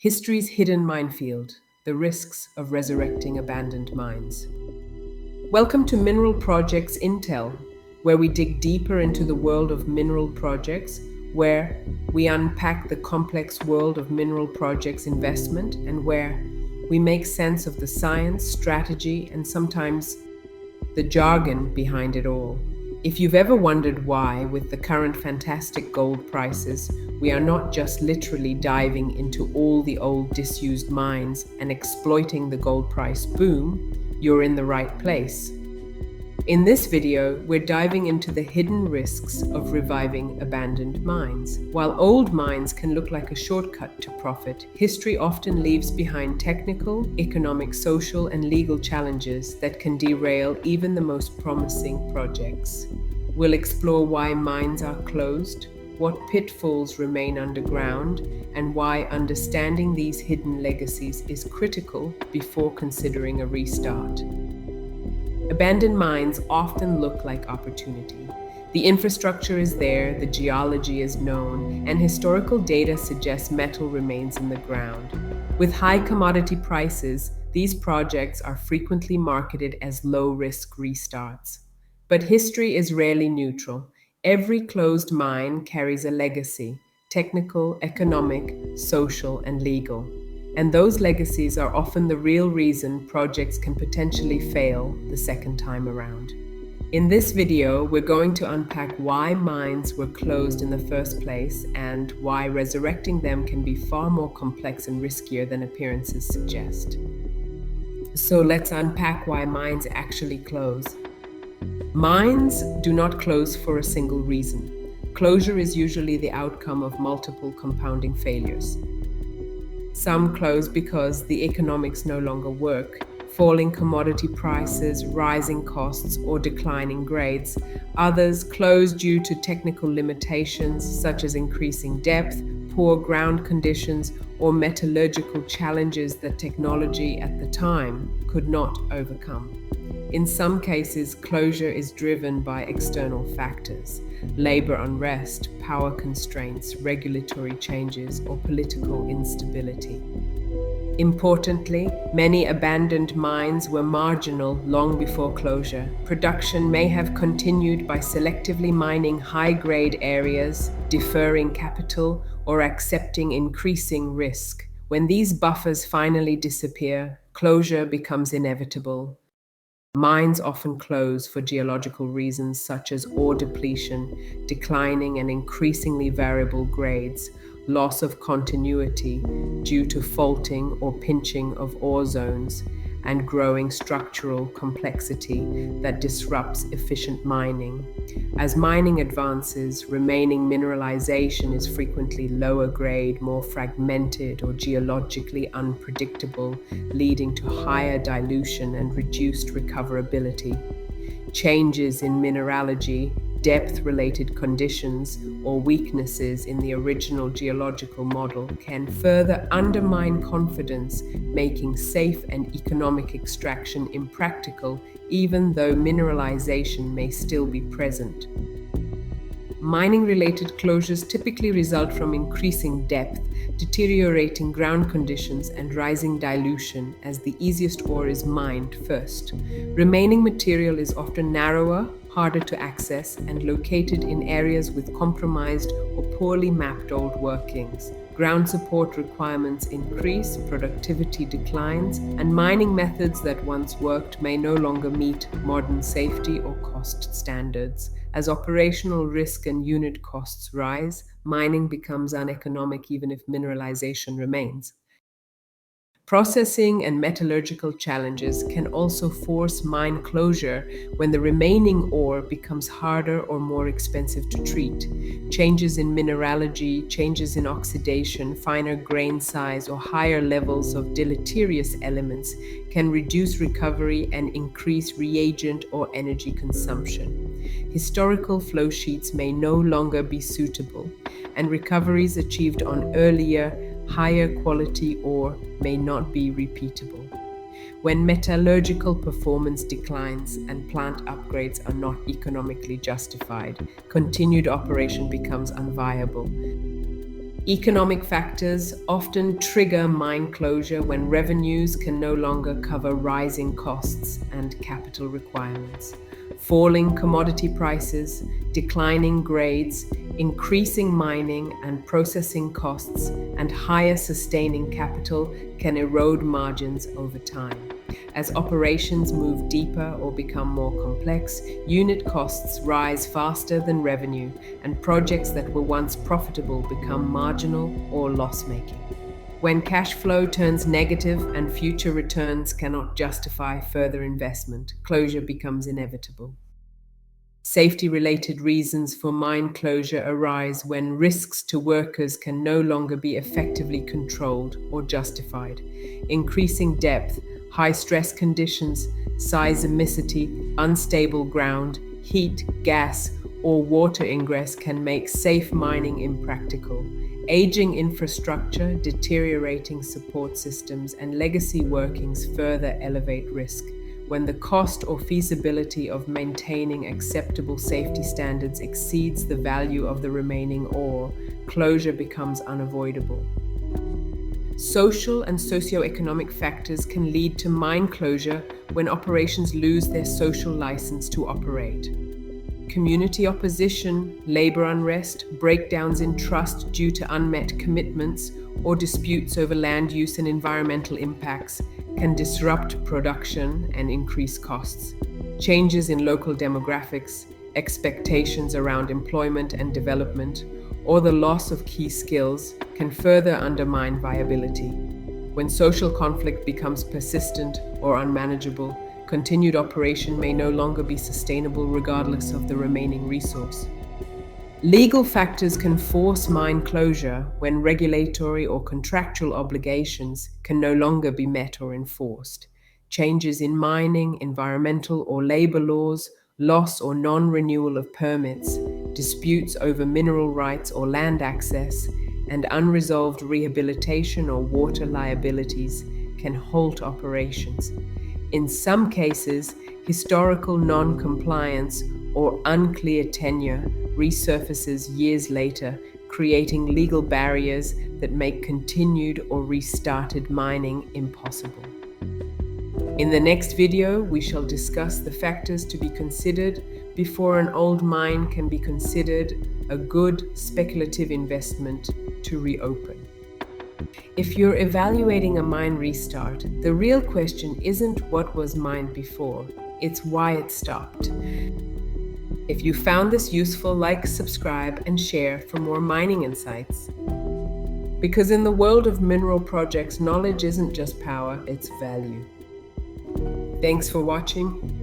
History's hidden minefield, the risks of resurrecting abandoned mines. Welcome to Mineral Projects Intel, where we dig deeper into the world of mineral projects, where we unpack the complex world of mineral projects investment, and where we make sense of the science, strategy, and sometimes the jargon behind it all. If you've ever wondered why, with the current fantastic gold prices, we are not just literally diving into all the old disused mines and exploiting the gold price boom, you're in the right place. In this video, we're diving into the hidden risks of reviving abandoned mines. While old mines can look like a shortcut to profit, history often leaves behind technical, economic, social, and legal challenges that can derail even the most promising projects. We'll explore why mines are closed, what pitfalls remain underground, and why understanding these hidden legacies is critical before considering a restart. Abandoned mines often look like opportunity. The infrastructure is there, the geology is known, and historical data suggests metal remains in the ground. With high commodity prices, these projects are frequently marketed as low-risk restarts. But history is rarely neutral. Every closed mine carries a legacy: technical, economic, social, and legal. And those legacies are often the real reason projects can potentially fail the second time around. In this video, we're going to unpack why mines were closed in the first place and why resurrecting them can be far more complex and riskier than appearances suggest. So let's unpack why mines actually close. Mines do not close for a single reason. Closure is usually the outcome of multiple compounding failures. Some close because the economics no longer work: falling commodity prices, rising costs, or declining grades. Others close due to technical limitations such as increasing depth, poor ground conditions, or metallurgical challenges that technology at the time could not overcome. In some cases, closure is driven by external factors: labor unrest, power constraints, regulatory changes, or political instability. Importantly, many abandoned mines were marginal long before closure. Production may have continued by selectively mining high-grade areas, deferring capital, or accepting increasing risk. When these buffers finally disappear, closure becomes inevitable. Mines often close for geological reasons such as ore depletion, declining and increasingly variable grades, loss of continuity due to faulting or pinching of ore zones, and growing structural complexity that disrupts efficient mining. As mining advances, remaining mineralization is frequently lower grade, more fragmented, or geologically unpredictable, leading to higher dilution and reduced recoverability. Changes in mineralogy, depth-related conditions, or weaknesses in the original geological model can further undermine confidence, making safe and economic extraction impractical even though mineralization may still be present. Mining-related closures typically result from increasing depth, deteriorating ground conditions, and rising dilution as the easiest ore is mined first. Remaining material is often narrower, harder to access, and located in areas with compromised or poorly mapped old workings. Ground support requirements increase, productivity declines, and mining methods that once worked may no longer meet modern safety or cost standards. As operational risk and unit costs rise, mining becomes uneconomic even if mineralization remains. Processing and metallurgical challenges can also force mine closure when the remaining ore becomes harder or more expensive to treat. Changes in mineralogy, changes in oxidation, finer grain size, or higher levels of deleterious elements can reduce recovery and increase reagent or energy consumption. Historical flow sheets may no longer be suitable, and recoveries achieved on earlier, higher quality ore may not be repeatable. When metallurgical performance declines and plant upgrades are not economically justified, continued operation becomes unviable. Economic factors often trigger mine closure when revenues can no longer cover rising costs and capital requirements. Falling commodity prices, declining grades, increasing mining and processing costs, and higher sustaining capital can erode margins over time. As operations move deeper or become more complex, unit costs rise faster than revenue, and projects that were once profitable become marginal or loss-making. When cash flow turns negative and future returns cannot justify further investment, closure becomes inevitable. Safety-related reasons for mine closure arise when risks to workers can no longer be effectively controlled or justified. Increasing depth, high stress conditions, seismicity, unstable ground, heat, gas, or water ingress can make safe mining impractical. Aging infrastructure, deteriorating support systems, and legacy workings further elevate risk. When the cost or feasibility of maintaining acceptable safety standards exceeds the value of the remaining ore, closure becomes unavoidable. Social and socio-economic factors can lead to mine closure when operations lose their social license to operate. Community opposition, labor unrest, breakdowns in trust due to unmet commitments, or disputes over land use and environmental impacts can disrupt production and increase costs. Changes in local demographics, expectations around employment and development, or the loss of key skills can further undermine viability. When social conflict becomes persistent or unmanageable, continued operation may no longer be sustainable regardless of the remaining resource. Legal factors can force mine closure when regulatory or contractual obligations can no longer be met or enforced. Changes in mining, environmental, or labor laws, loss or non-renewal of permits, disputes over mineral rights or land access, and unresolved rehabilitation or water liabilities can halt operations. In some cases, historical non-compliance or unclear tenure resurfaces years later, creating legal barriers that make continued or restarted mining impossible. In the next video, we shall discuss the factors to be considered before an old mine can be considered a good speculative investment to reopen. If you're evaluating a mine restart, the real question isn't what was mined before, it's why it stopped. If you found this useful, like, subscribe, and share for more mining insights. Because in the world of mineral projects, knowledge isn't just power, it's value. Thanks for watching.